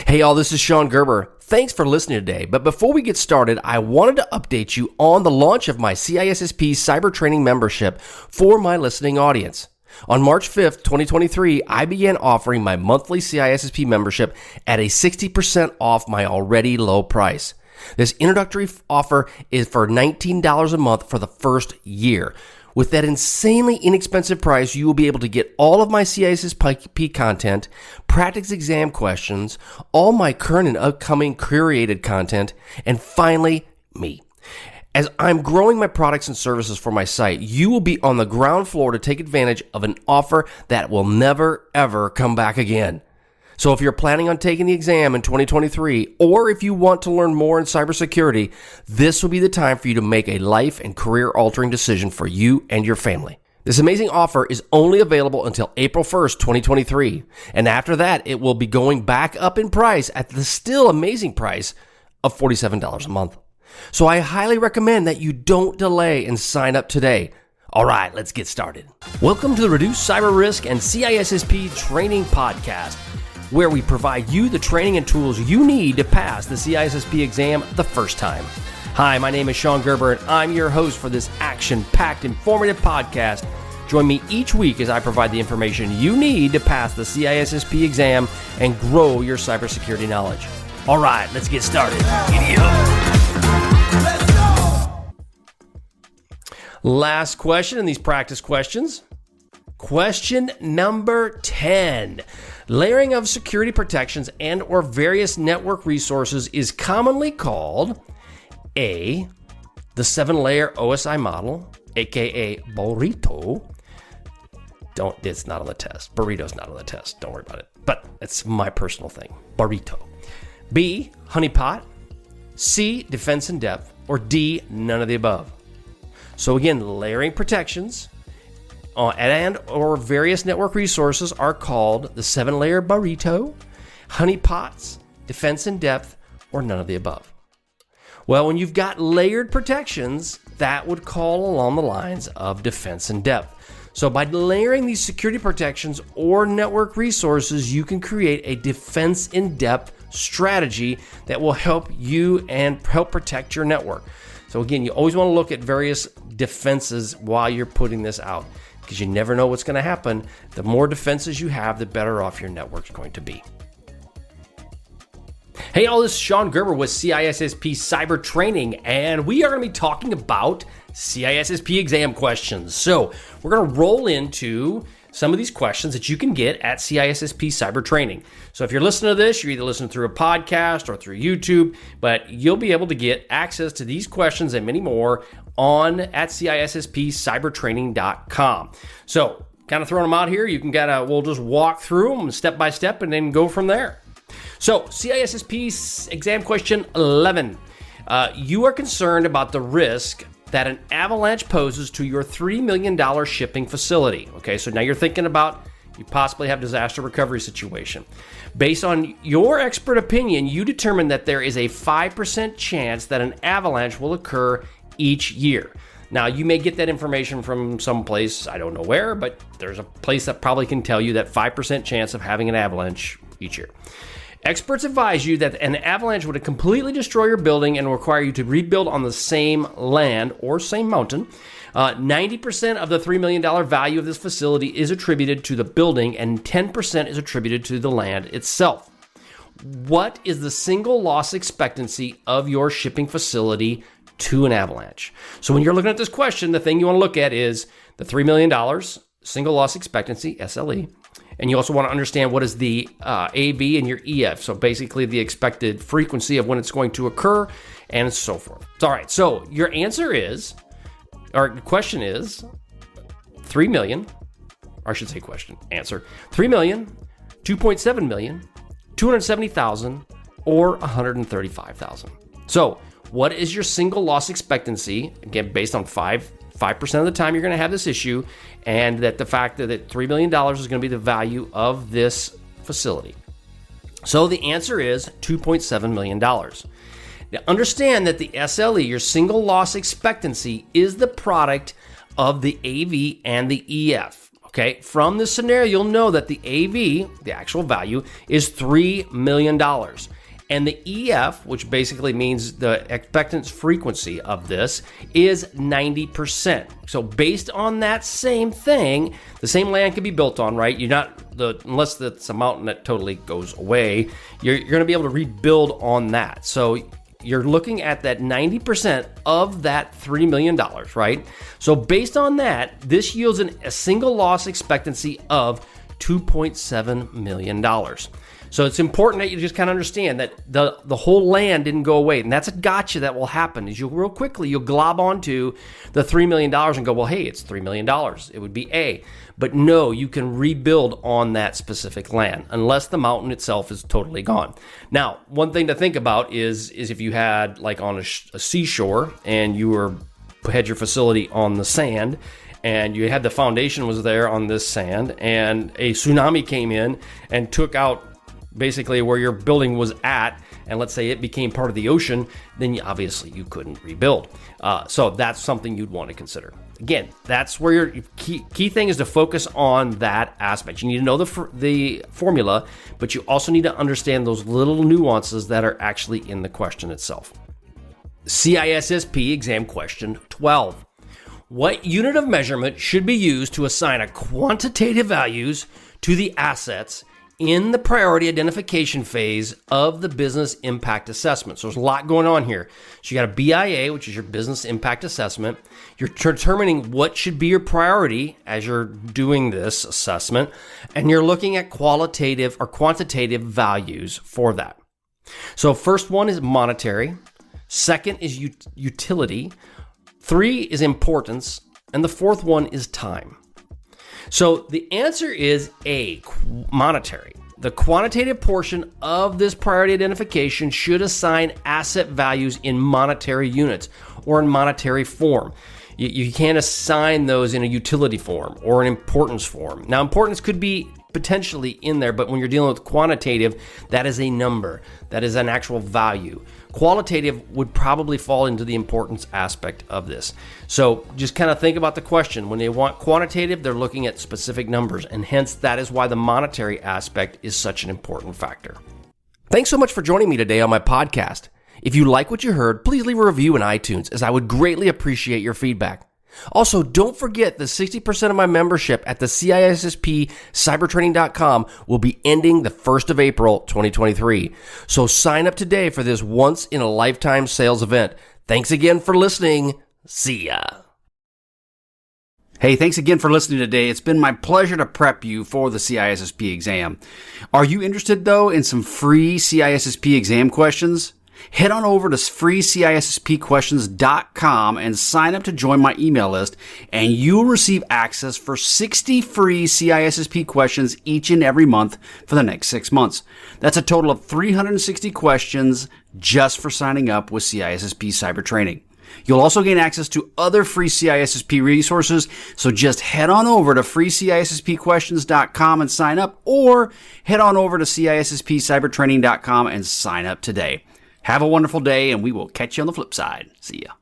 Hey y'all, this is Shon Gerber. Thanks for listening today. But before we get started, I wanted to update you on the launch of my CISSP Cyber Training membership for my listening audience. On March 5th, 2023, I began offering my monthly CISSP membership at a 60% off my already low price. This introductory offer is for $19 a month for the first year. With that insanely inexpensive price, you will be able to get all of my CISSP content, practice exam questions, all my current and upcoming curated content, and finally, me. As I'm growing my products and services for my site, you will be on the ground floor to take advantage of an offer that will never, ever come back again. So if you're planning on taking the exam in 2023, or if you want to learn more in cybersecurity, this will be the time for you to make a life and career-altering decision for you and your family. This amazing offer is only available until April 1st, 2023. And after that, it will be going back up in price at the still amazing price of $47 a month. So I highly recommend that you don't delay and sign up today. All right, let's get started. Welcome to the Reduce Cyber Risk and CISSP Training Podcast, where we provide you the training and tools you need to pass the CISSP exam the first time. Hi, my name is Shon Gerber, and I'm your host for this action-packed, informative podcast. Join me each week as I provide the information you need to pass the CISSP exam and grow your cybersecurity knowledge. All right, let's get started. Giddy up. Let's go. Last question in these practice questions. Question number 10. Layering of security protections and or various network resources is commonly called A, the 7-layer OSI model, aka burrito. It's not on the test. Burrito's not on the test. Don't worry about it. But it's my personal thing. Burrito. B, honeypot. C, defense in depth. Or D, none of the above. So again, layering protections and or various network resources are called the 7-layer burrito, honeypots, defense in depth, or none of the above. Well, when you've got layered protections, that would call along the lines of defense in depth. So by layering these security protections or network resources, you can create a defense in depth strategy that will help you and help protect your network. So again, you always want to look at various defenses while you're putting this out, because you never know what's going to happen. The more defenses you have, the better off your network's going to be. Hey all, this is Shon Gerber with CISSP Cyber Training, and we are going to be talking about CISSP exam questions. So we're going to roll into some of these questions that you can get at CISSP Cyber Training. So if you're listening to this, you're either listening through a podcast or through YouTube, but you'll be able to get access to these questions and many more at CISSPcybertraining.com. So kind of throwing them out here, we'll just walk through them step by step and then go from there. So CISSP exam question 11. You are concerned about the risk that an avalanche poses to your $3 million shipping facility. Okay, so now you're thinking about you possibly have disaster recovery situation. Based on your expert opinion, you determine that there is a 5% chance that an avalanche will occur each year. Now, you may get that information from some place, I don't know where, but there's a place that probably can tell you that 5% chance of having an avalanche each year. Experts advise you that an avalanche would completely destroy your building and require you to rebuild on the same land or same mountain. 90% of the $3 million value of this facility is attributed to the building, and 10% is attributed to the land itself. What is the single loss expectancy of your shipping facility to an avalanche? So when you're looking at this question, the thing you want to look at is the $3 million single loss expectancy, SLE. And you also want to understand what is the AV and your EF. So basically the expected frequency of when it's going to occur and so forth. All right. So your answer is, or question is 3 million, or I should say question, answer, 3 million, 2.7 million, 270,000, or 135,000. So what is your single loss expectancy? Again, based on 5% of the time you're going to have this issue, and that the fact that $3 million is going to be the value of this facility. So the answer is $2.7 million. Now understand that the SLE, your single loss expectancy, is the product of the AV and the EF. Okay, from this scenario, you'll know that the AV, the actual value, is $3 million. And the EF, which basically means the expectance frequency of this, is 90%. So based on that same thing, the same land can be built on, right? You're not, unless it's a mountain that totally goes away, you're going to be able to rebuild on that. So you're looking at that 90% of that $3 million, right? So based on that, this yields a single loss expectancy of $2.7 million. So it's important that you just kind of understand that the whole land didn't go away. And that's a gotcha that will happen is you'll glob onto the $3 million and go, well, hey, it's $3 million. It would be A. But no, you can rebuild on that specific land unless the mountain itself is totally gone. Now, one thing to think about is if you had like on a seashore and you had your facility on the sand and you had the foundation was there on this sand and a tsunami came in and took out basically where your building was at, and let's say it became part of the ocean, then obviously you couldn't rebuild. So that's something you'd want to consider. Again, that's where your key thing is to focus on that aspect. You need to know the formula, but you also need to understand those little nuances that are actually in the question itself. CISSP Exam Question 12. What unit of measurement should be used to assign a quantitative values to the assets in the priority identification phase of the business impact assessment? So there's a lot going on here. So you got a BIA, which is your business impact assessment. You're determining what should be your priority as you're doing this assessment, and you're looking at qualitative or quantitative values for that. So first one is monetary. Second is utility. 3 is importance. And the fourth one is time. So the answer is A, monetary. The quantitative portion of this priority identification should assign asset values in monetary units or in monetary form. You can't assign those in a utility form or an importance form. Now, importance could be potentially in there, but when you're dealing with quantitative, that is a number. That is an actual value. Qualitative would probably fall into the importance aspect of this. So just kind of think about the question. When they want quantitative, they're looking at specific numbers, and hence that is why the monetary aspect is such an important factor. Thanks so much for joining me today on my podcast. If you like what you heard, please leave a review in iTunes, as I would greatly appreciate your feedback. Also, don't forget that 60% of my membership at the CISSP cybertraining.com will be ending the 1st of April, 2023. So sign up today for this once-in-a-lifetime sales event. Thanks again for listening. See ya. Hey, thanks again for listening today. It's been my pleasure to prep you for the CISSP exam. Are you interested, though, in some free CISSP exam questions? Head on over to freecissprequestions.com and sign up to join my email list, and you'll receive access for 60 free CISSP questions each and every month for the next 6 months. That's a total of 360 questions just for signing up with CISSP Cyber Training. You'll also gain access to other free CISSP resources, so just head on over to freecissprequestions.com and sign up, or head on over to CISSPcybertraining.com and sign up today. Have a wonderful day, and we will catch you on the flip side. See ya.